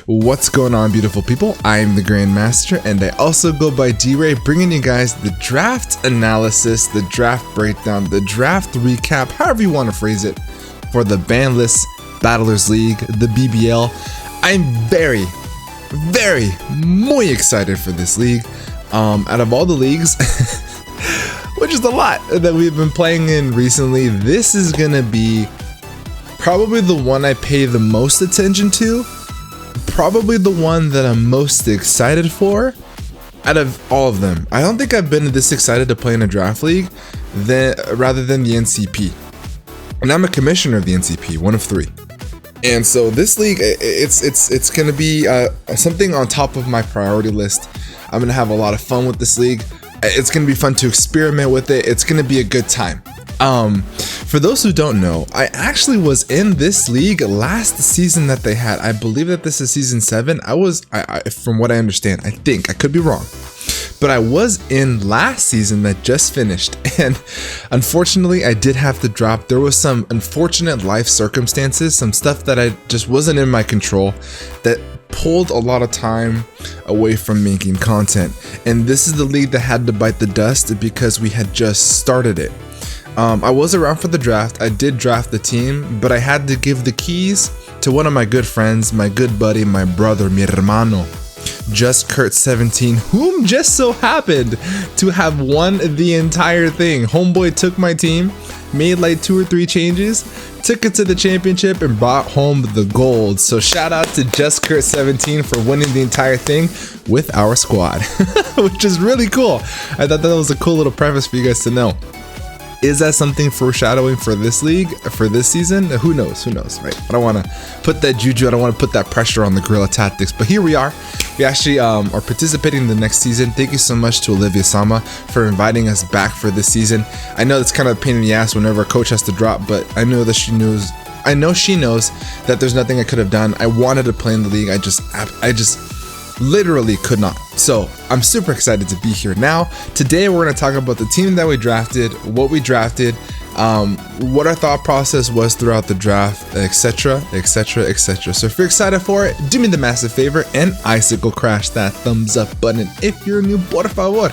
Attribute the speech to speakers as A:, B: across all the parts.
A: What's going on, beautiful people? I'm the Grandmaster, and I also go by D-Ray, bringing you guys the draft analysis, the draft breakdown, the draft recap, however you want to phrase it, for the Banless Battlers League, the BBL. I'm very muy excited for this league. Out of all the leagues, which is a lot that we've been playing in recently, this is gonna be probably the one I pay the most attention to, probably the one that I'm most excited for out of all of them. I don't think I've been this excited to play in a draft league rather than the NCP. And I'm a commissioner of the NCP, one of 3. And so this league, it's gonna be something on top of my priority list. I'm gonna have a lot of fun with this league. It's gonna be fun to experiment with it. It's gonna be a good time. For those who don't know, I actually was in this league last season that they had. I believe that this is season 7. From what I understand, I think I could be wrong, but I was in last season that just finished, and unfortunately I did have to drop. There was some unfortunate life circumstances, some stuff that I just wasn't in my control that pulled a lot of time away from making content. And this is the league that had to bite the dust because we had just started it. I was around for the draft. I did draft the team, but I had to give the keys to one of my good friends, my good buddy, my brother, mi hermano, GlitchhxCity, whom just so happened to have won the entire thing. Homeboy took my team, made like 2 or 3 changes, took it to the championship, and brought home the gold. So shout out to GlitchhxCity for winning the entire thing with our squad, which is really cool. I thought that was a cool little preface for you guys to know. Is that something foreshadowing for this league, for this season? Who knows, right? I don't want to put that juju, I don't want to put that pressure on the guerrilla tactics, but here we are. We actually are participating in the next season. Thank you so much to Olivia Sama for inviting us back for this season. I know it's kind of a pain in the ass whenever a coach has to drop, but I know that she knows that there's nothing I could have done. I wanted to play in the league. I just literally could not. So I'm super excited to be here now. Today we're going to talk about the team that we drafted, what we drafted, what our thought process was throughout the draft, etc. So if you're excited for it, do me the massive favor and icicle crash that thumbs up button. If you're new, por favor,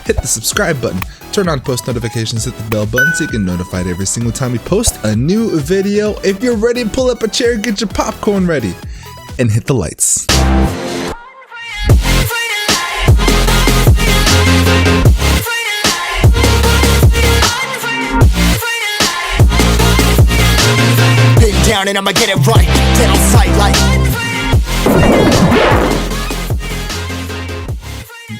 A: hit the subscribe button, turn on post notifications, hit the bell button so you get notified every single time we post a new video. If you're ready, pull up a chair, get your popcorn ready, and hit the lights.
B: Down and I'ma get it right, dead on sight like.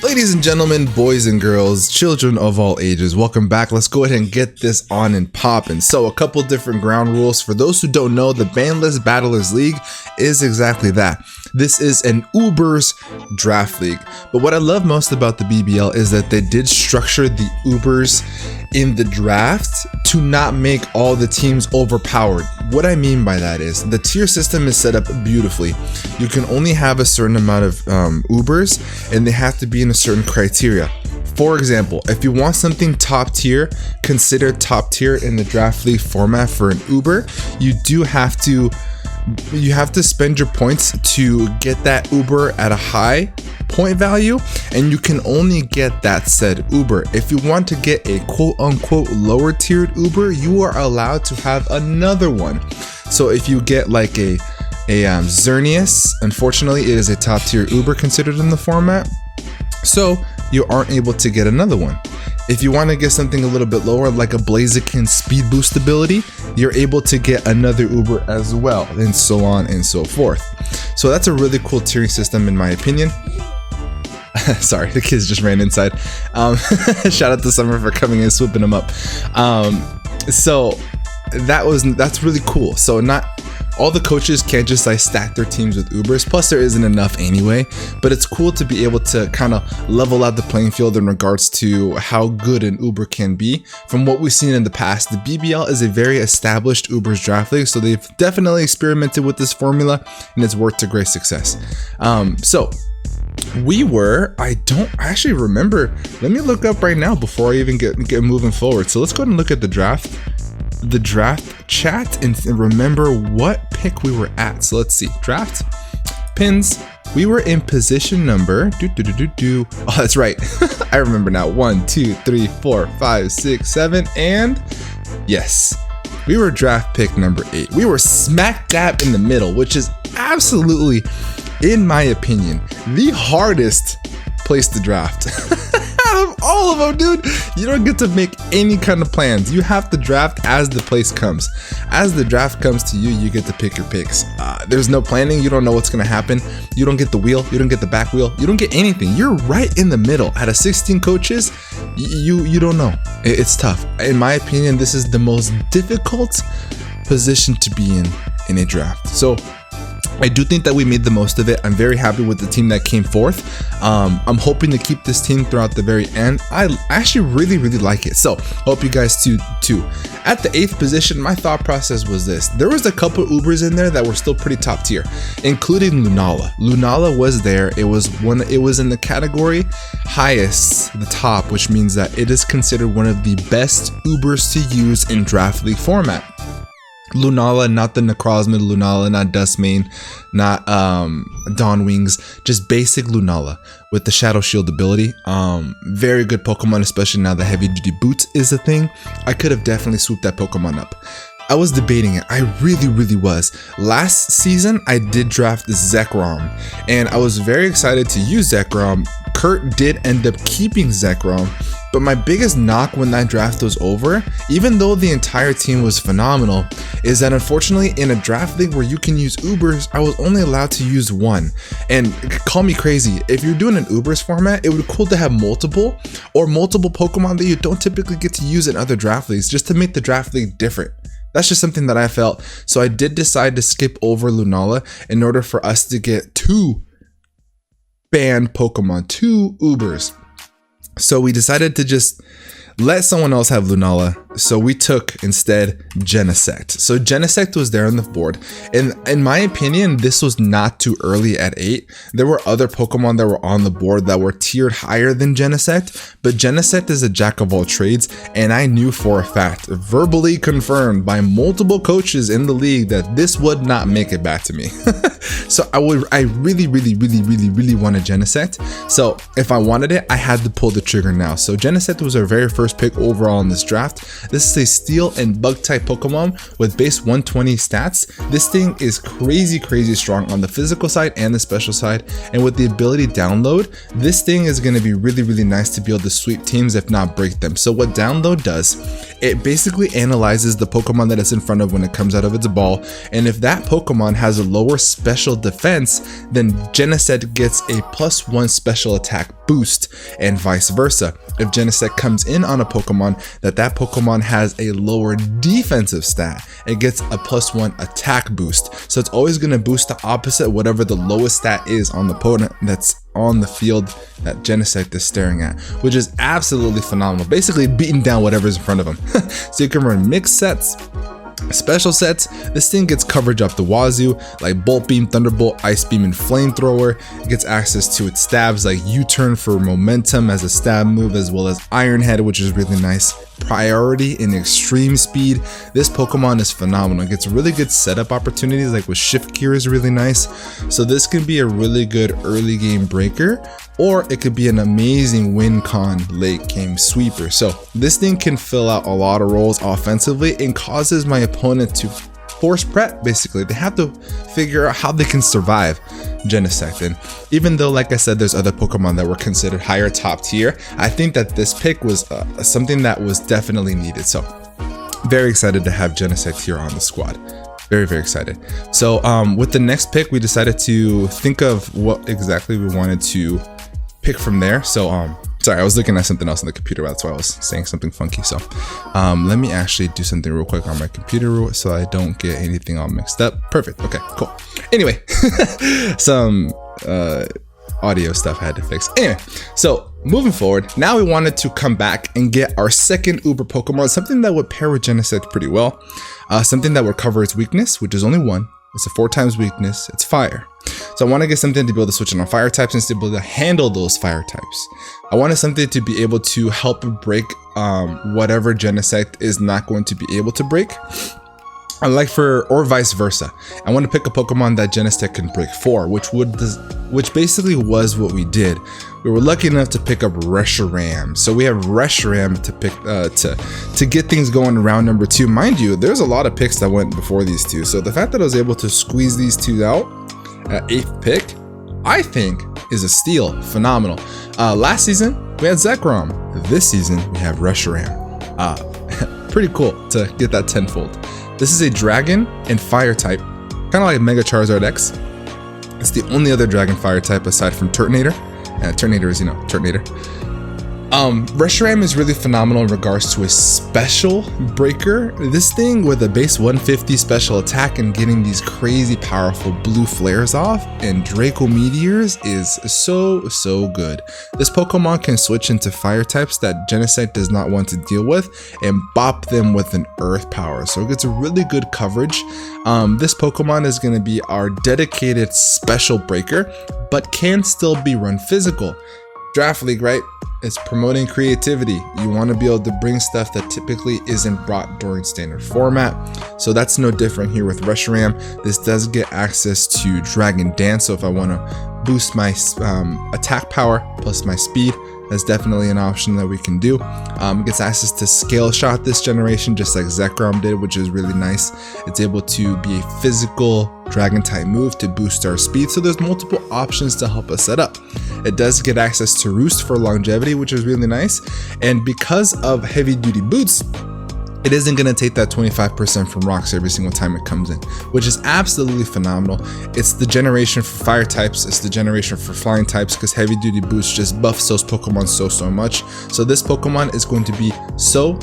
A: Ladies and gentlemen, boys and girls, children of all ages, welcome back. Let's go ahead and get this on and popping. So a couple different ground rules. For those who don't know, the Banless Battlers League is exactly that. This is an Ubers draft league. But what I love most about the BBL is that they did structure the Ubers in the draft to not make all the teams overpowered. What I mean by that is the tier system is set up beautifully. You can only have a certain amount of Ubers, and they have to be in a certain criteria. For example, if you want something top tier, considered top tier in the draft league format for an Uber, you have to spend your points to get that Uber at a high point value, and you can only get that said Uber. If you want to get a quote-unquote lower tiered Uber, you are allowed to have another one. So if you get like a Xerneas, unfortunately it is a top tier Uber considered in the format, so you aren't able to get another one. If you want to get something a little bit lower, like a Blaziken speed boost ability, you're able to get another Uber as well, and so on and so forth. So that's a really cool tiering system in my opinion. Sorry, the kids just ran inside. Shout out to Summer for coming and swooping them up. So that's really cool. So not all the coaches can't just like stack their teams with Ubers, plus there isn't enough anyway, but it's cool to be able to kind of level out the playing field in regards to how good an Uber can be. From what we've seen in the past, the BBL is a very established Ubers draft league, so they've definitely experimented with this formula and it's worked to great success. So I don't actually remember. Let me look up right now before I even get moving forward. So let's go ahead and look at the draft chat and remember what pick we were at. So let's see, draft pins. We were in position number oh, that's right. I remember now. 1, 2, 3, 4, 5, 6, 7, and yes, we were draft pick number 8. We were smack dab in the middle, which is absolutely, in my opinion, the hardest place to draft. Out of all of them, dude, you don't get to make any kind of plans. You have to draft as the place comes. As the draft comes to you, you get to pick your picks. There's no planning. You don't know what's going to happen. You don't get the wheel. You don't get the back wheel. You don't get anything. You're right in the middle. Out of 16 coaches, you don't know. It's tough. In my opinion, this is the most difficult position to be in a draft. So I do think that we made the most of it. I'm very happy with the team that came forth. I'm hoping to keep this team throughout the very end. I actually really like it. So hope you guys too. At the 8th position, my thought process was this. There was a couple Ubers in there that were still pretty top tier, including Lunala. Lunala was there. It was in the category highest, the top, which means that it is considered one of the best Ubers to use in draft league format. Lunala, not the Necrozma Lunala, not Dustmane, not Dawn Wings, just basic Lunala with the Shadow Shield ability. Very good Pokemon, especially now the heavy duty boots is a thing. I could have definitely swooped that Pokemon up. I was debating it. I really was. Last season, I did draft Zekrom, and I was very excited to use Zekrom. Kurt did end up keeping Zekrom, but my biggest knock when that draft was over, even though the entire team was phenomenal, is that unfortunately in a draft league where you can use Ubers, I was only allowed to use one. And call me crazy, if you're doing an Ubers format, it would be cool to have multiple Pokemon that you don't typically get to use in other draft leagues, just to make the draft league different. That's just something that I felt. So I did decide to skip over Lunala in order for us to get 2 banned Pokemon, 2 Ubers. So we decided to just let someone else have Lunala. So we took instead Genesect. So Genesect was there on the board. And in my opinion, this was not too early at 8. There were other Pokemon that were on the board that were tiered higher than Genesect. But Genesect is a jack of all trades. And I knew for a fact, verbally confirmed by multiple coaches in the league, that this would not make it back to me. So I really wanted Genesect. So if I wanted it, I had to pull the trigger now. So Genesect was our very first pick overall in this draft. This is a steel and bug type Pokemon with base 120 stats. This thing is crazy strong on the physical side and the special side, and with the ability download, this thing is going to be really nice to be able to sweep teams if not break them. So what download does, it basically analyzes the Pokemon that it's in front of when it comes out of its ball, and if that Pokemon has a lower special defense, then Genesect gets a +1 special attack boost, and vice versa. If Genesect comes in on a Pokemon that Pokemon has a lower defensive stat, it gets a +1 attack boost. So it's always going to boost the opposite, whatever the lowest stat is on the opponent that's on the field that Genesect is staring at, which is absolutely phenomenal. Basically beating down whatever's in front of him. So you can run mixed sets, special sets. This thing gets coverage up the wazoo, like Bolt Beam, Thunderbolt, Ice Beam, and Flamethrower. It gets access to its stabs like U-Turn for momentum as a stab move, as well as Iron Head, which is really nice. Priority in extreme speed. This Pokemon is phenomenal. It gets really good setup opportunities, like with Shift Gear is really nice. So this can be a really good early game breaker, or it could be an amazing win con late game sweeper. So this thing can fill out a lot of roles offensively and causes my opponent to force prep. Basically, they have to figure out how they can survive Genesect. And even though, like I said, there's other Pokemon that were considered higher top tier, I think that this pick was something that was definitely needed. So very excited to have Genesect here on the squad. Very excited. So with the next pick, we decided to think of what exactly we wanted to pick from there. So sorry, I was looking at something else on the computer. That's why I was saying something funky. So let me actually do something real quick on my computer so I don't get anything all mixed up. Perfect. Okay, cool. Anyway, some audio stuff I had to fix. Anyway, so moving forward, now we wanted to come back and get our second Uber Pokemon, something that would pair with Genesect pretty well. Something that would cover its weakness, which is only 1. It's a 4x weakness. It's fire. So I want to get something to be able to switch in on fire types and to be able to handle those fire types. I wanted something to be able to help break whatever Genesect is not going to be able to break. or vice versa. I want to pick a Pokemon that Genesect can break 4, which basically was what we did. We were lucky enough to pick up Reshiram. So we have Reshiram to pick to get things going in round number 2. Mind you, there's a lot of picks that went before these two. So the fact that I was able to squeeze these two out at 8th pick, I think is a steal. Phenomenal. Last season we had Zekrom. This season we have Reshiram. Pretty cool to get that tenfold. This is a dragon and fire type, kind of like Mega Charizard X. It's the only other dragon fire type aside from Turtonator. Turtonator is, Turtonator. Reshiram is really phenomenal in regards to a special breaker. This thing with a base 150 special attack and getting these crazy powerful blue flares off and Draco Meteors is so good. This Pokemon can switch into fire types that Genesect does not want to deal with and bop them with an earth power. So it gets a really good coverage. This Pokemon is going to be our dedicated special breaker, but can still be run physical. Draft League, right? It's promoting creativity. You want to be able to bring stuff that typically isn't brought during standard format. So that's no different here with Reshiram. This does get access to Dragon Dance. So if I want to boost my attack power plus my speed, that's definitely an option that we can do. It gets access to Scale Shot this generation, just like Zekrom did, which is really nice. It's able to be a physical dragon type move to boost our speed. So there's multiple options to help us set up. It does get access to Roost for longevity, which is really nice. And because of heavy duty boots, it isn't going to take that 25% from rocks every single time it comes in, which is absolutely phenomenal. It's the generation for fire types, it's the generation for flying types, because heavy duty boots just buffs those Pokemon so much. So this Pokemon is going to be so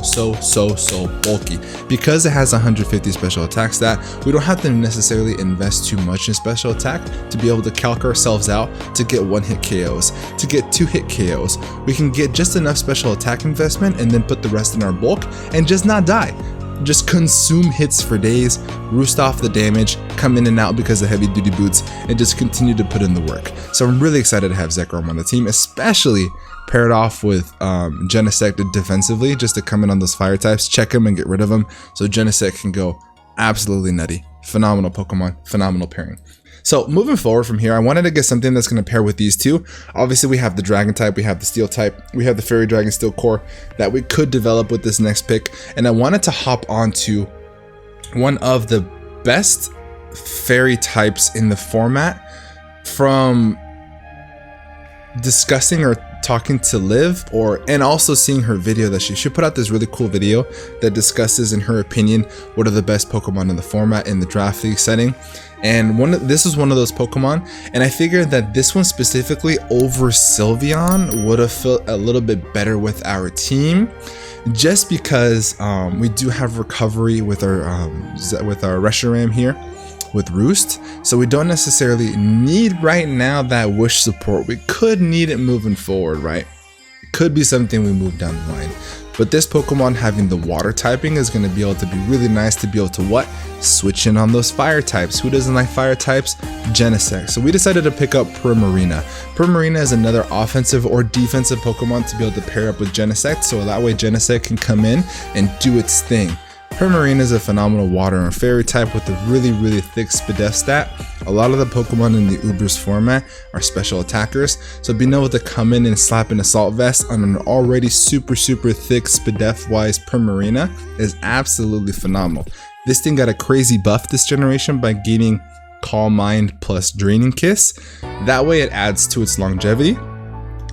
A: bulky. Because it has 150 special attack stat, we don't have to necessarily invest too much in special attack to be able to calc ourselves out to get 1-hit KOs, to get 2-hit KOs. We can get just enough special attack investment and then put the rest in our bulk and just not die. Just consume hits for days, roost off the damage, come in and out because of heavy duty boots, and just continue to put in the work. So I'm really excited to have Zekrom on the team, especially paired off with Genesect defensively, just to come in on those fire types, check them and get rid of them, so Genesect can go absolutely nutty. Phenomenal Pokemon, phenomenal pairing. So moving forward from here, I wanted to get something that's going to pair with these two. Obviously, we have the Dragon type, we have the Steel type, we have the Fairy Dragon Steel Core that we could develop with this next pick. And I wanted to hop onto one of the best Fairy types in the format from discussing or talking to Liv, and also seeing her video that she put out this really cool video that discusses, in her opinion, what are the best Pokemon in the format in the Draft League setting. And this is one of those Pokemon, and I figured that this one specifically over Sylveon would have felt a little bit better with our team, just because we do have recovery with our Reshiram here with Roost, so we don't necessarily need right now that wish support. We could need it moving forward, right? It could be something we move down the line. But this Pokemon having the water typing is going to be able to be really nice to be able to switch in on those fire types. Who doesn't like fire types? Genesect. So we decided to pick up Primarina. Primarina is another offensive or defensive Pokemon to be able to pair up with Genesect, so that way Genesect can come in and do its thing. Primarina is a phenomenal water and fairy type with a really thick Spadef stat. A lot of the Pokemon in the Ubers format are special attackers, so being able to come in and slap an Assault Vest on an already super thick Spadef wise Primarina is absolutely phenomenal. This thing got a crazy buff this generation by gaining Calm Mind plus Draining Kiss. That way it adds to its longevity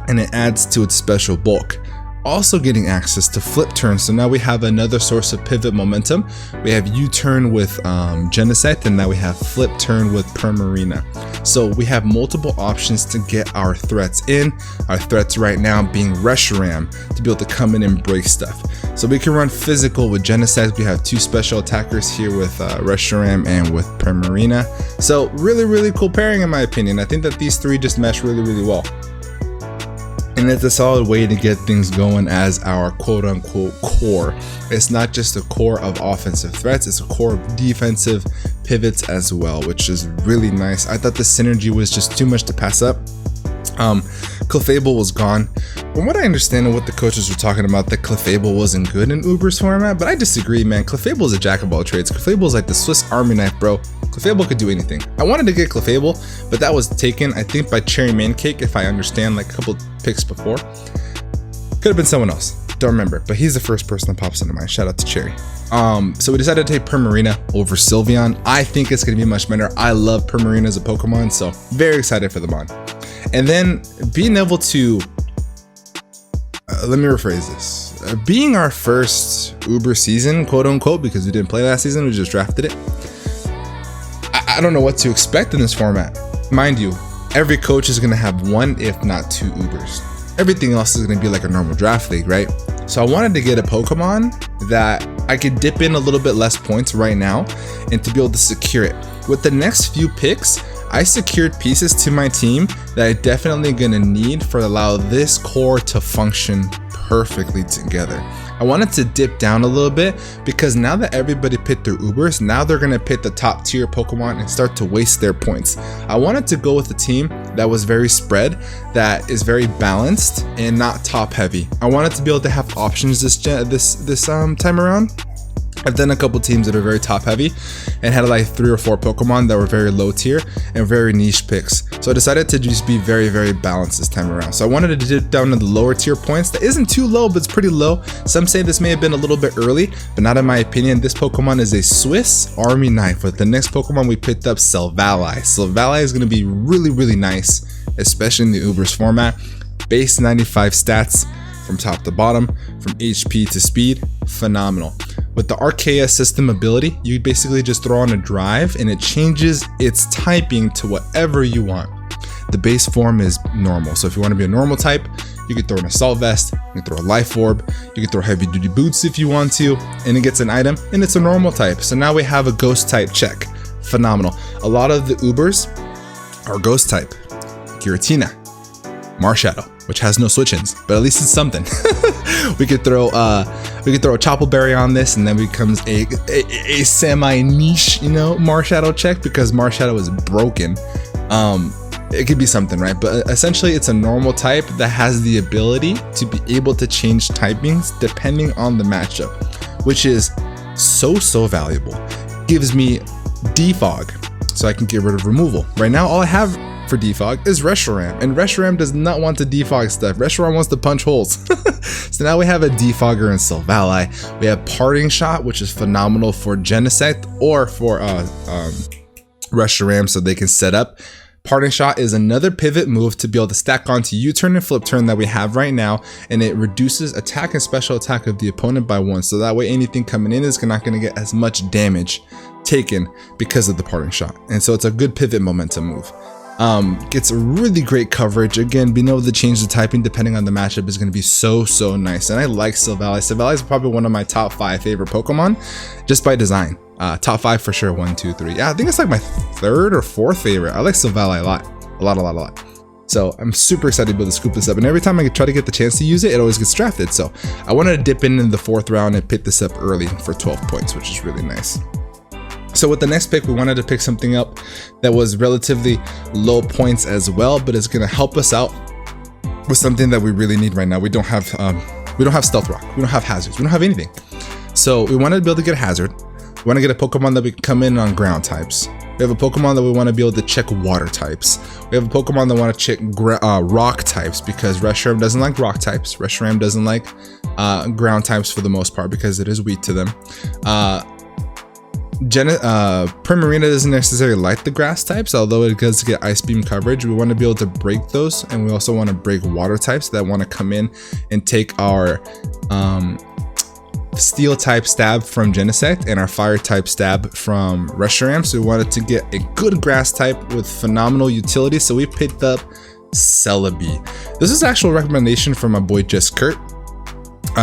A: and it adds to its special bulk. Also getting access to Flip Turn, so now we have another source of pivot momentum. We have U-Turn with Genesect, and now we have Flip Turn with Primarina. So we have multiple options to get our threats in. Our threats right now being Reshiram, to be able to come in and break stuff. So we can run physical with Genesect. We have two special attackers here with Reshiram and with Primarina. So really cool pairing in my opinion. I think that these three just mesh really well. And it's a solid way to get things going as our quote-unquote core. It's not just a core of offensive threats, it's a core of defensive pivots as well, which is really nice. I thought the synergy was just too much to pass up. Clefable was gone. From what I understand and what the coaches were talking about, that Clefable wasn't good in Ubers format, but I disagree, man. Clefable is a jack of all trades. Clefable is like the Swiss Army knife, bro. Clefable could do anything. I wanted to get Clefable, but that was taken, I think, by Cherry Mancake, if I understand, like a couple picks before. Could have been someone else. Don't remember, but he's the first person that pops into mind. Shout out to Cherry. So we decided to take Primarina over Sylveon. I think it's going to be much better. I love Primarina as a Pokemon, so very excited for the mod. And then being able to, let me rephrase this. Being our first Uber season, quote unquote, because we didn't play last season, we just drafted it. I don't know what to expect in this format. Mind you, every coach is going to have one, if not two Ubers. Everything else is going to be like a normal draft league, right? So I wanted to get a Pokemon that I could dip in a little bit less points right now and to be able to secure it. With the next few picks, I secured pieces to my team that I'm definitely going to need for allow this core to function perfectly together. I wanted to dip down a little bit because now that everybody picked their Ubers, now they're going to pick the top tier Pokemon and start to waste their points. I wanted to go with a team that was very spread, that is very balanced and not top heavy. I wanted to be able to have options this time around. I've done a couple teams that are very top heavy and had like 3 or 4 Pokemon that were very low tier and very niche picks. So I decided to just be very, very balanced this time around. So I wanted to dip down to the lower tier points. That isn't too low, but it's pretty low. Some say this may have been a little bit early, but not in my opinion. This Pokemon is a Swiss Army knife. With the next Pokemon we picked up, Silvally. Silvally is going to be really, really nice, especially in the Ubers format. Base 95 stats from top to bottom, from HP to speed, phenomenal. With the Archaea system ability, you basically just throw on a drive and it changes its typing to whatever you want. The base form is normal, so if you want to be a normal type, you can throw an Assault Vest, you can throw a Life Orb, you can throw Heavy Duty Boots if you want to, and it gets an item, and it's a normal type. So now we have a Ghost type check. Phenomenal. A lot of the Ubers are Ghost type. Giratina, Marshadow, which has no switch-ins, but at least it's something. we could throw a Chople Berry on this, and then it becomes a semi-niche, Marshadow check, because Marshadow is broken. It could be something, right? But essentially, it's a normal type that has the ability to be able to change typings depending on the matchup, which is so valuable. Gives me Defog, so I can get rid of removal. Right now, all I have for defog is Reshiram, and Reshiram does not want to defog stuff. Reshiram wants to punch holes. So now we have a defogger in Silvally. We have Parting Shot, which is phenomenal for Genesect or for Reshiram, so they can set up. Parting Shot is another pivot move to be able to stack onto U-turn and flip turn that we have right now, and it reduces attack and special attack of the opponent by 1, so that way anything coming in is not going to get as much damage taken because of the Parting Shot. And so it's a good pivot momentum move. Gets a really great coverage. Again, being able to change the typing depending on the matchup is going to be so nice, and I like Silvally. Silvally is probably one of my top 5 favorite Pokemon just by design. Top 5 for sure. 1, 2, 3. Yeah, I think it's like my 3rd or 4th favorite. I like Silvally a lot. So I'm super excited to be able to scoop this up, and every time I try to get the chance to use it, it always gets drafted. So I wanted to dip in the 4th round and pick this up early for 12 points, which is really nice. So with the next pick, we wanted to pick something up that was relatively low points as well, but it's going to help us out with something that we really need right now. We don't have Stealth Rock, we don't have hazards, we don't have anything. So we wanted to be able to get a hazard. We want to get a Pokemon that we can come in on ground types. We have a Pokemon that we want to be able to check water types. We have a Pokemon that want to check rock types, because Reshiram doesn't like rock types. Reshiram doesn't like ground types for the most part because it is weak to them. Primarina doesn't necessarily like the grass types, although it does get Ice Beam coverage. We want to be able to break those, and we also want to break water types that want to come in and take our Steel type stab from Genesect and our Fire type stab from Reshiram. So we wanted to get a good grass type with phenomenal utility, so we picked up Celebi. This is actual recommendation from my boy Just Kurt,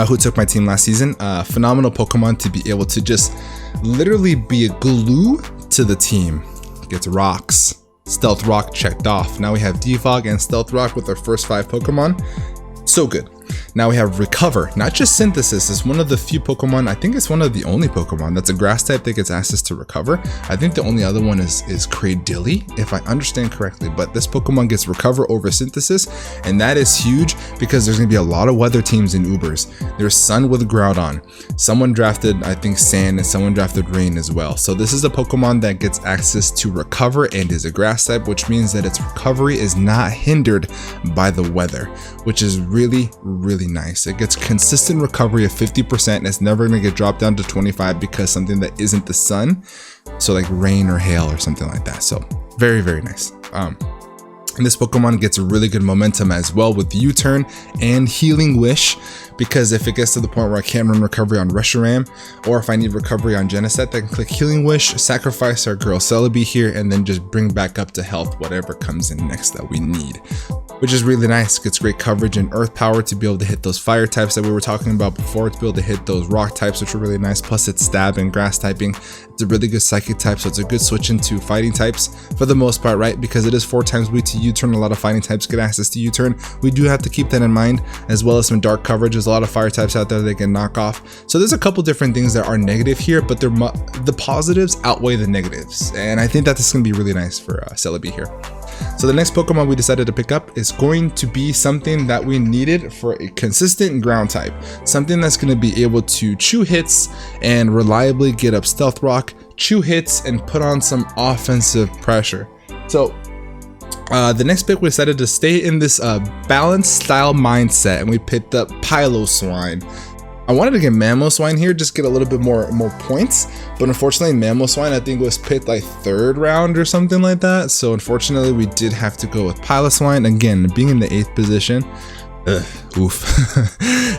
A: who took my team last season. Phenomenal Pokemon to be able to just literally be a glue to the team. Gets rocks. Stealth Rock checked off. Now we have Defog and Stealth Rock with our first 5 Pokemon. So good. Now we have Recover, not just Synthesis. It's one of the few Pokemon, I think it's one of the only Pokemon that's a grass type that gets access to Recover. I think the only other one is Cradilly, if I understand correctly, but this Pokemon gets Recover over Synthesis, and that is huge because there's gonna be a lot of weather teams in Ubers. There's Sun with Groudon. Someone drafted, I think, Sand, and someone drafted Rain as well. So this is a Pokemon that gets access to Recover and is a grass type, which means that its recovery is not hindered by the weather, which is really, really nice. It gets consistent recovery of 50%, and it's never gonna get dropped down to 25 because something that isn't the sun, so like rain or hail or something like that. So very, very nice. And this Pokemon gets a really good momentum as well with U-Turn and Healing Wish, because if it gets to the point where I can't run recovery on Reshiram, or if I need recovery on Genesect, I can click Healing Wish, sacrifice our girl Celebi here, and then just bring back up to health whatever comes in next that we need, which is really nice. Gets great coverage and Earth Power to be able to hit those fire types that we were talking about before, to be able to hit those rock types, which are really nice. Plus it's stab and grass typing. It's a really good psychic type, so it's a good switch into fighting types for the most part, right? Because it is 4 times weak to U-Turn. A lot of fighting types get access to U-Turn. We do have to keep that in mind, as well as some dark coverage. There's a lot of fire types out there that can knock off. So there's a couple different things that are negative here, but the positives outweigh the negatives. And I think that this is going to be really nice for Celebi here. So the next Pokemon we decided to pick up is going to be something that we needed for a consistent ground type. Something that's going to be able to chew hits and reliably get up Stealth Rock, chew hits, and put on some offensive pressure. So the next pick, we decided to stay in this balanced style mindset, and we picked up Piloswine. I wanted to get Mamoswine here, just get a little bit more points, but unfortunately Mamoswine I think was picked like 3rd round or something like that, so unfortunately we did have to go with Piloswine, again being in the 8th position. Oof.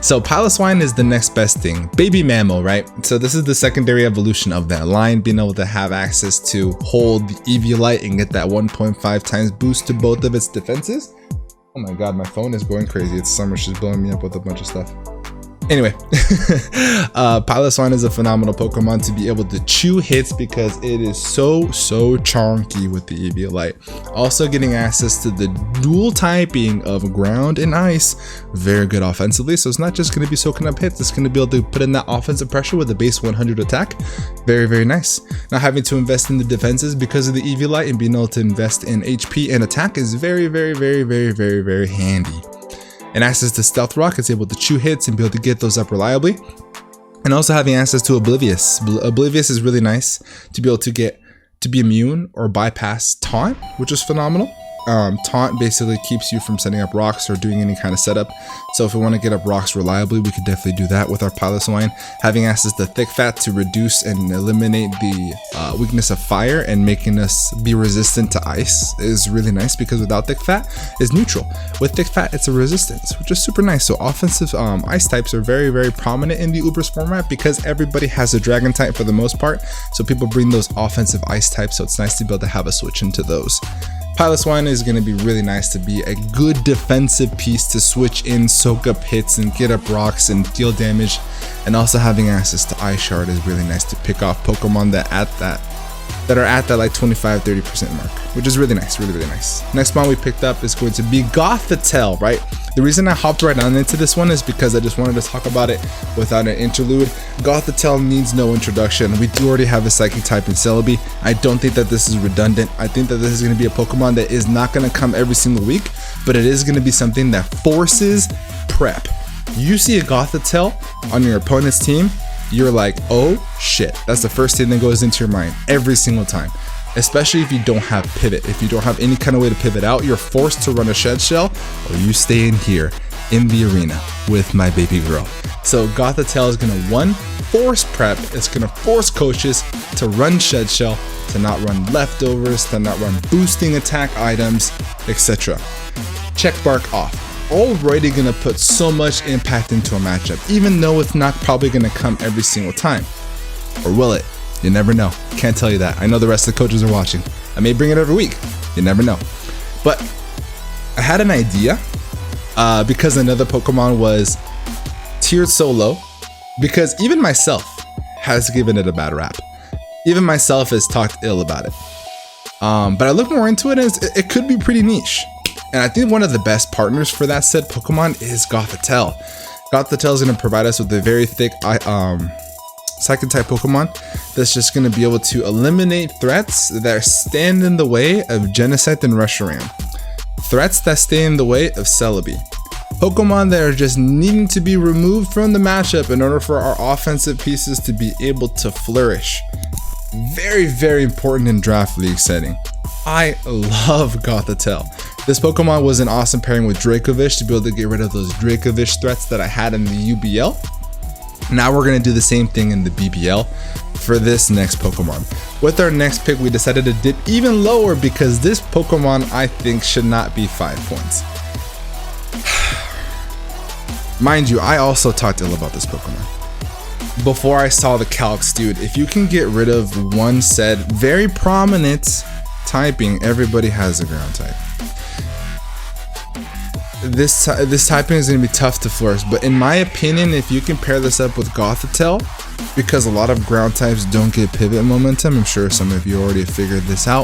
A: So Piloswine is the next best thing. Baby Mammo, right? So this is the secondary evolution of that line, being able to have access to hold the Eviolite and get that 1.5 times boost to both of its defenses. Oh my god, my phone is going crazy. It's summer, she's blowing me up with a bunch of stuff. Anyway, Piloswine is a phenomenal Pokemon to be able to chew hits because it is so chonky with the Eviolite. Also getting access to the dual typing of ground and ice, very good offensively. So it's not just going to be soaking up hits, it's going to be able to put in that offensive pressure with a base 100 attack. Very, very nice. Not having to invest in the defenses because of the Eviolite and being able to invest in HP and attack is very, very, very, very, very, very handy. And access to Stealth Rock, it's able to chew hits and be able to get those up reliably. And also having access to Oblivious. Oblivious is really nice to be able to get to be immune or bypass Taunt, which is phenomenal. Taunt basically keeps you from setting up rocks or doing any kind of setup. So if we want to get up rocks reliably, we could definitely do that with our Piloswine. Having access to Thick Fat to reduce and eliminate the weakness of fire and making us be resistant to ice is really nice, because without Thick Fat, it's neutral. With Thick Fat, it's a resistance, which is super nice. So offensive ice types are very, very prominent in the Ubers format because everybody has a dragon type for the most part. So people bring those offensive ice types, so it's nice to be able to have a switch into those. Piloswine is going to be really nice to be a good defensive piece to switch in, soak up hits, and get up rocks and deal damage. And also having access to Ice Shard is really nice to pick off Pokemon that are at that like 25-30% mark, which is really nice, really, really nice. Next one we picked up is going to be Gothitelle, right? The reason I hopped right on into this one is because I just wanted to talk about it without an interlude. Gothitelle needs no introduction. We do already have a Psychic type in Celebi. I don't think that this is redundant. I think that this is going to be a Pokemon that is not going to come every single week, but it is going to be something that forces prep. You see a Gothitelle on your opponent's team, you're like, oh shit. That's the first thing that goes into your mind every single time. Especially if you don't have pivot. If you don't have any kind of way to pivot out, you're forced to run a Shed Shell, or you stay in here in the arena with my baby girl. So Gothitelle is gonna, one, force prep. It's gonna force coaches to run Shed Shell, to not run leftovers, to not run boosting attack items, etc. Check Bark off. Already gonna put so much impact into a matchup, even though it's not probably gonna come every single time. Or will it? You never know. Can't tell you that. I know the rest of the coaches are watching. I may bring it every week. You never know. But I had an idea because another Pokemon was tiered so low, because even myself has given it a bad rap. Even myself has talked ill about it. But I looked more into it, and it could be pretty niche. And I think one of the best partners for that said Pokemon is Gothitelle. Gothitelle is going to provide us with a very thick Psychic type Pokemon that's just going to be able to eliminate threats that stand in the way of Genesect and Reshiram. Threats that stay in the way of Celebi. Pokemon that are just needing to be removed from the matchup in order for our offensive pieces to be able to flourish. Very, very important in Draft League setting. I love Gothitelle. This Pokemon was an awesome pairing with Dracovish to be able to get rid of those Dracovish threats that I had in the UBL. Now we're going to do the same thing in the BBL for this next Pokemon. With our next pick, we decided to dip even lower because this Pokemon I think should not be 5 points. Mind you, I also talked ill about this Pokemon before I saw the calcs. Dude, if you can get rid of one said very prominent typing, everybody has a ground type. This typing is going to be tough to flourish, but in my opinion, if you can pair this up with Gothitelle, because a lot of ground types don't get pivot momentum, I'm sure some of you already figured this out.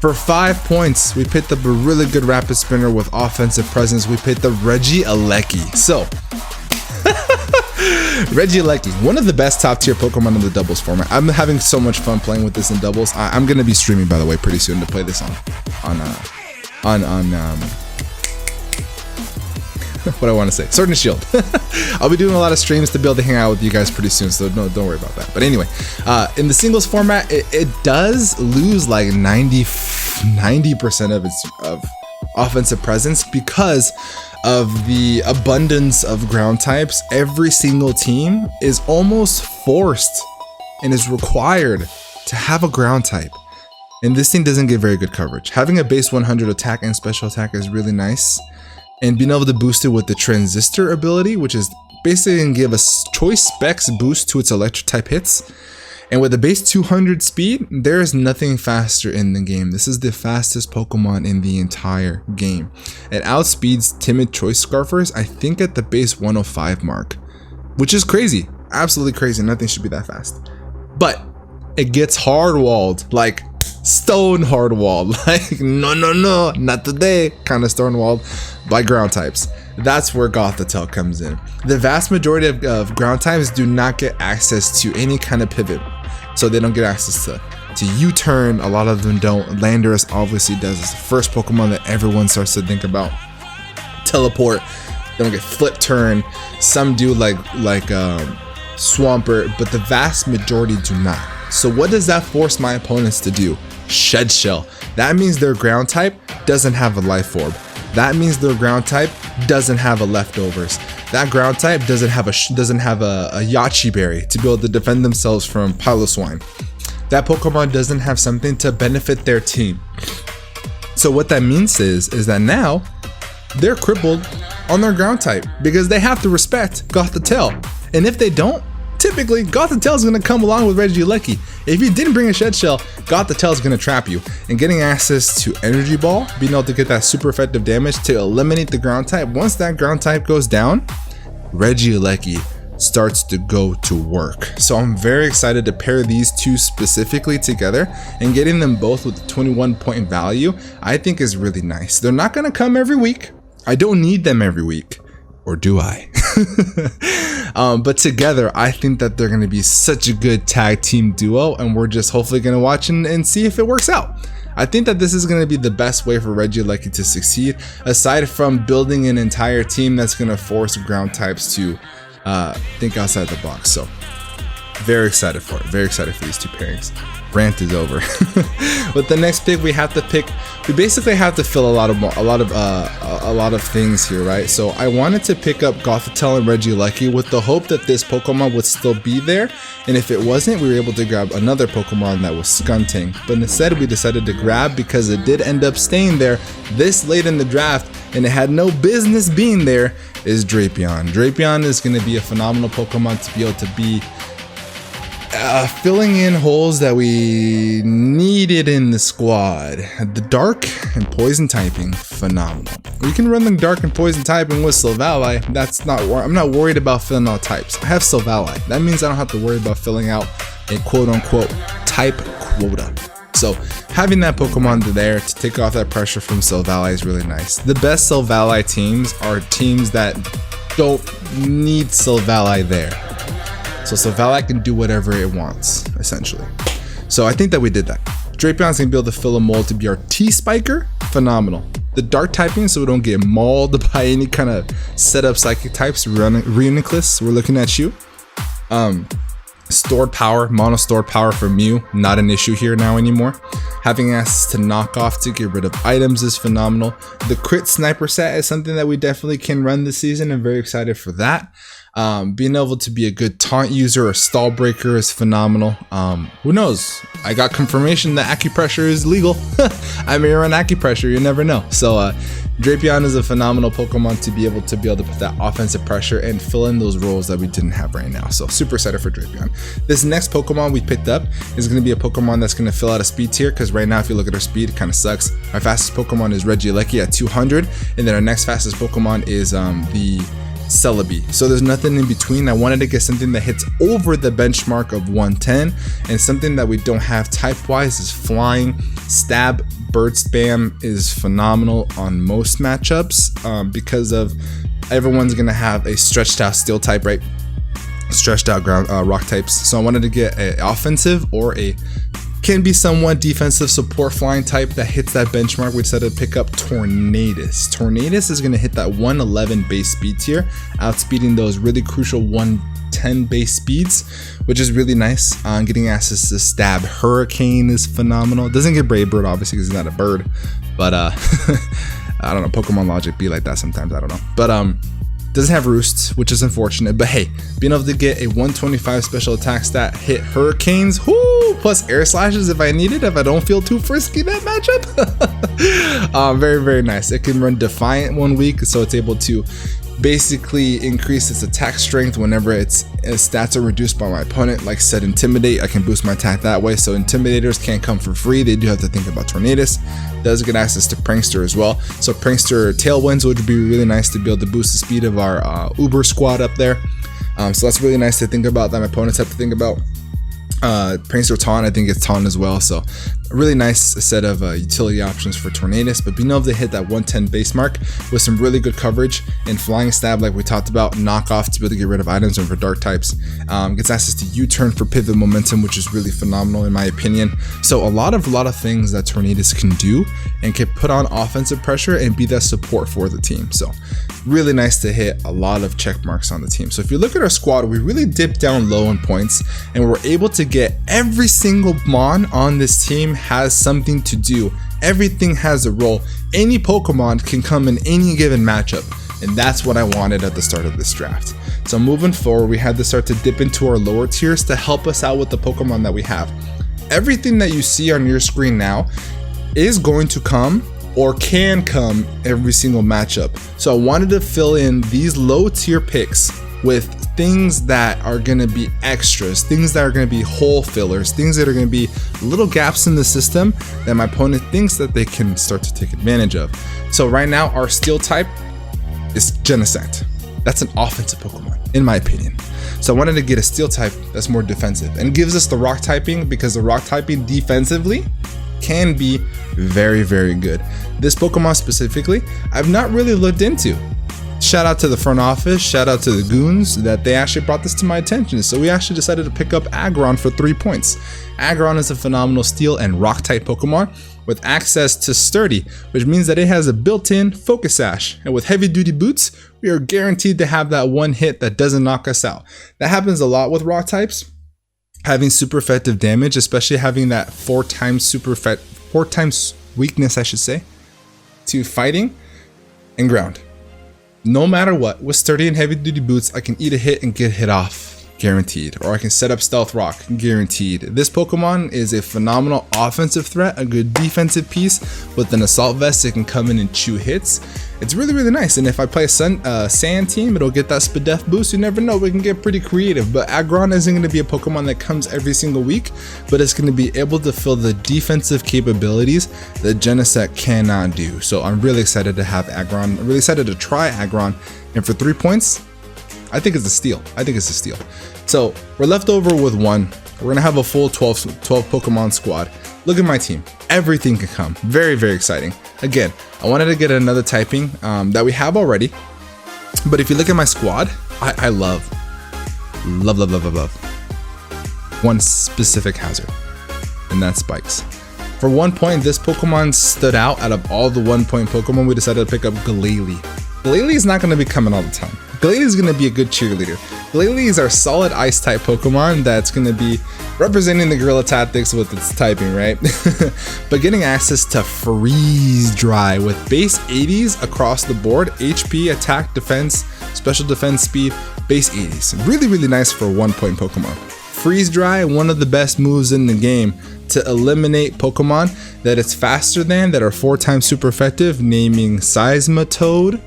A: For 5 points, we picked up a really good rapid spinner with offensive presence. We picked up Regieleki. So, Regieleki, one of the best top tier Pokemon in the doubles format. I'm having so much fun playing with this in doubles. I'm going to be streaming, by the way, pretty soon to play this on what I want to say, Sword and Shield. I'll be doing a lot of streams to be able to hang out with you guys pretty soon, so no, don't worry about that. But anyway, in the singles format, it does lose like 90% of its offensive presence because of the abundance of ground types. Every single team is almost forced and is required to have a ground type. And this thing doesn't get very good coverage. Having a base 100 attack and special attack is really nice. And being able to boost it with the Transistor ability, which is basically going to give a choice specs boost to its electric type hits. And with the base 200 speed, there is nothing faster in the game. This is the fastest Pokemon in the entire game. It outspeeds timid choice scarfers, I think at the base 105 mark, which is crazy. Absolutely crazy. Nothing should be that fast. But it gets hard walled, like stone hard walled, like no, not today, kind of stone walled by ground types. That's where Gothitelle comes in. The vast majority of ground types do not get access to any kind of pivot, so they don't get access to U-turn. A lot of them don't. Landorus obviously does. It's the first Pokemon that everyone starts to think about. Teleport. They don't get flip turn. Some do like Swampert, but the vast majority do not. So what does that force my opponents to do? Shed Shell. That means their ground type doesn't have a Life Orb. That means their ground type doesn't have a Leftovers. That ground type doesn't have a Yachi Berry to be able to defend themselves from Piloswine. That Pokemon doesn't have something to benefit their team. So what that means is that now they're crippled on their ground type because they have to respect Gothitelle. And if they don't, typically Gothitelle is going to come along with Regieleki. If you didn't bring a Shed Shell, Gothitelle is going to trap you. And getting access to Energy Ball, being able to get that super effective damage to eliminate the ground type. Once that ground type goes down, Regieleki starts to go to work. So I'm very excited to pair these two specifically together, and getting them both with 21 point value I think is really nice. They're not going to come every week. I don't need them every week. Or do I? But together, I think that they're going to be such a good tag team duo, and we're just hopefully going to watch and see if it works out. I think that this is going to be the best way for Regieleki to succeed, aside from building an entire team that's going to force ground types to think outside the box. So very excited for it. Very excited for these two pairings. Rant is over. With the next pick, we basically have to fill a lot of things here, right? So I wanted to pick up Gothitelle and Regieleki with the hope that this Pokemon would still be there, and if it wasn't, we were able to grab another Pokemon that was Skunting. But instead, we decided to grab, because it did end up staying there this late in the draft and it had no business being there, is Drapion. Drapion is going to be a phenomenal Pokemon to be able to be filling in holes that we needed in the squad. The dark and poison typing, phenomenal. We can run the dark and poison typing with Silvally. I'm not worried about filling out types. I have Silvally. That means I don't have to worry about filling out a quote-unquote type quota. So having that Pokemon there to take off that pressure from Silvally is really nice. The best Silvally teams are teams that don't need Silvally there. So Silvally can do whatever it wants, essentially. So I think that we did that. Drapeon's gonna be able to fill a mold to be our T-Spiker. Phenomenal. The dark typing, so we don't get mauled by any kind of setup psychic types. Reuniclus, we're looking at you. Stored power, mono stored power for Mew, not an issue here now anymore. Having access to knock off to get rid of items is phenomenal. The crit sniper set is something that we definitely can run this season. I'm very excited for that. Being able to be a good taunt user or stall breaker is phenomenal. Who knows? I got confirmation that acupressure is legal. I may run acupressure, you never know. So Drapion is a phenomenal Pokemon to be able to put that offensive pressure and fill in those roles that we didn't have right now. So super excited for Drapion. This next Pokemon we picked up is going to be a Pokemon that's going to fill out a speed tier, because right now if you look at our speed, it kind of sucks. Our fastest Pokemon is Regieleki at 200, and then our next fastest Pokemon is the Celebi. So there's nothing in between. I wanted to get something that hits over the benchmark of 110, and something that we don't have type wise is flying. Stab, bird spam is phenomenal on most matchups, because of everyone's gonna have a stretched out steel type, right? Stretched out ground rock types. So I wanted to get an offensive or a can be somewhat defensive support flying type that hits that benchmark. We decided to pick up Tornadus. Tornadus is going to hit that 111 base speed tier, outspeeding those really crucial 110 base speeds, which is really nice. Getting access to Stab Hurricane is phenomenal. It doesn't get Brave Bird, obviously, because he's not a bird, but I don't know, Pokemon logic be like that sometimes, I don't know. But doesn't have Roost, which is unfortunate, but hey, being able to get a 125 special attack stat, hit Hurricanes, whoo, plus Air Slashes if I need it, if I don't feel too frisky that matchup. Very, very nice. It can run Defiant 1 week, so it's able to basically increase its attack strength whenever its stats are reduced by my opponent. Like said, Intimidate, I can boost my attack that way, so Intimidators can't come for free. They do have to think about Tornadus. Does get access to Prankster as well, so Prankster Tailwinds would be really nice to be able to boost the speed of our Uber squad up there. So that's really nice to think about, that my opponents have to think about. Prankster Taunt, I think it's Taunt as well, so a really nice set of utility options for Tornadus. But being able to hit that 110 base mark with some really good coverage and Flying Stab like we talked about, knock off to be able to get rid of items and for dark types, gets access to U-turn for pivot momentum, which is really phenomenal in my opinion. So a lot of things that Tornadus can do and can put on offensive pressure and be that support for the team. So really nice to hit a lot of check marks on the team. So if you look at our squad, we really dipped down low in points, and we're able to get every single Mon on this team has something to do. Everything has a role. Any Pokemon can come in any given matchup, and that's what I wanted at the start of this draft. So moving forward, we had to start to dip into our lower tiers to help us out with the Pokemon that we have. Everything that you see on your screen now is going to come or can come every single matchup. So I wanted to fill in these low tier picks with things that are going to be extras, things that are going to be hole fillers, things that are going to be little gaps in the system that my opponent thinks that they can start to take advantage of. So right now our steel type is Genesect. That's an offensive Pokemon in my opinion. So I wanted to get a steel type that's more defensive and gives us the rock typing, because the rock typing defensively can be very, very good. This Pokemon specifically, I've not really looked into. Shout out to the front office, shout out to the goons that they actually brought this to my attention. So we actually decided to pick up Aggron for 3 points. Aggron is a phenomenal steel and rock type Pokemon with access to Sturdy, which means that it has a built-in Focus Sash. And with heavy duty boots, we are guaranteed to have that one hit that doesn't knock us out. That happens a lot with rock types. Having super effective damage, especially having that 4 times weakness, I should say, to fighting and ground. No matter what, with sturdy and heavy duty boots, I can eat a hit and get hit off, guaranteed. Or I can set up Stealth Rock, guaranteed. This Pokemon is a phenomenal offensive threat, a good defensive piece. With an Assault Vest, it can come in and chew hits. It's really, really nice. And if I play a Sand team, it'll get that Spadef boost. You never know, we can get pretty creative. But Aggron isn't going to be a Pokemon that comes every single week, but it's going to be able to fill the defensive capabilities that Genesect cannot do. So I'm really excited to have Aggron. I'm really excited to try Aggron. And for 3 points, I think it's a steal. So we're left over with 1. We're going to have a full 12 Pokemon squad. Look at my team. Everything can come. Very, very exciting. Again, I wanted to get another typing that we have already. But if you look at my squad, I love one specific hazard, and that's spikes. For 1 point, this Pokemon stood out of all the 1 point Pokemon. We decided to pick up Glalie. Glalie is not going to be coming all the time. Glalie is going to be a good cheerleader. Glalie is our solid ice type Pokemon that's going to be representing the Gorilla Tactics with its typing, right? But getting access to Freeze Dry with base 80s across the board, HP, attack, defense, special defense, speed, base 80s. Really, really nice for a 1 point Pokemon. Freeze Dry, one of the best moves in the game to eliminate Pokemon that it's faster than, that are 4 times super effective, naming Seismitoad,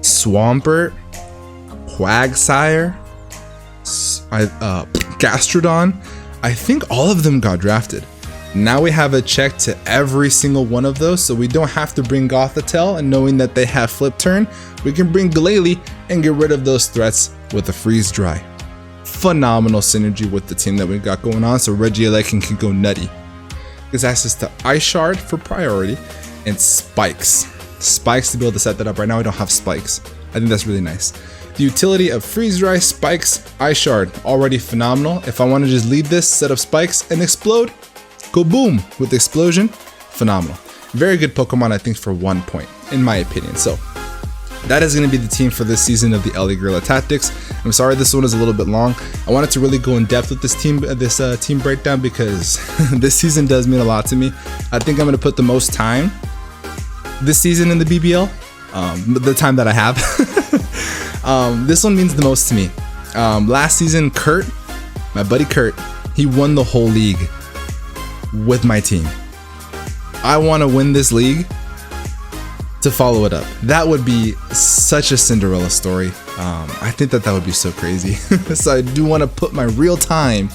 A: Swampert, Quagsire, Gastrodon. I think all of them got drafted. Now we have a check to every single one of those, so we don't have to bring Gothitelle, and knowing that they have Flip Turn, we can bring Glalie and get rid of those threats with a Freeze Dry. Phenomenal synergy with the team that we got going on, so Regieleki can go nutty. Gets access to Ice Shard for priority and Spikes. Spikes to be able to set that up. Right now we don't have Spikes. I think that's really nice. The utility of Freeze Dry, Spikes, Ice Shard, already phenomenal. If I want to just lead this, set up Spikes and explode, go boom with Explosion, phenomenal. Very good Pokemon, I think, for 1 point, in my opinion. So that is going to be the team for this season of the LA Gorilla Tactics. I'm sorry this one is a little bit long. I wanted to really go in depth with this team breakdown because this season does mean a lot to me. I think I'm going to put the most time this season in the BBL, the time that I have. This one means the most to me. Last season, Kurt, my buddy Kurt, he won the whole league with my team. I want to win this league to follow it up. That would be such a Cinderella story. I think that would be so crazy. So I do want to put my real time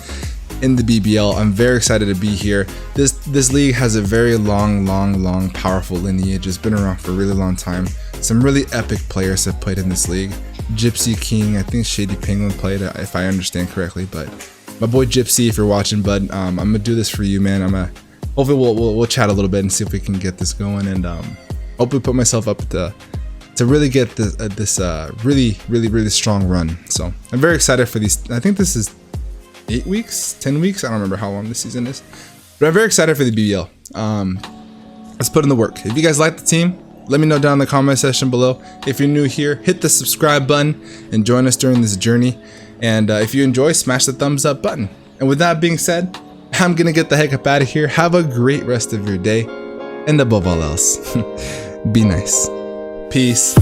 A: in the BBL. I'm very excited to be here. This league has a very long, powerful lineage. It's been around for a really long time. Some really epic players have played in this league. Gypsy King, I think Shady Penguin played, if I understand correctly. But my boy Gypsy, if you're watching, bud, I'm gonna do this for you, man. Hopefully we'll chat a little bit and see if we can get this going, and hopefully put myself up to really get this really strong run. So I'm very excited for these. I think this is 8 weeks, 10 weeks. I don't remember how long this season is, but I'm very excited for the BBL. Let's put in the work. If you guys like the team, let me know down in the comment section below. If you're new here, hit the subscribe button and join us during this journey. And if you enjoy, smash the thumbs up button. And with that being said, I'm gonna get the heck up out of here. Have a great rest of your day, and above all else, be nice. Peace.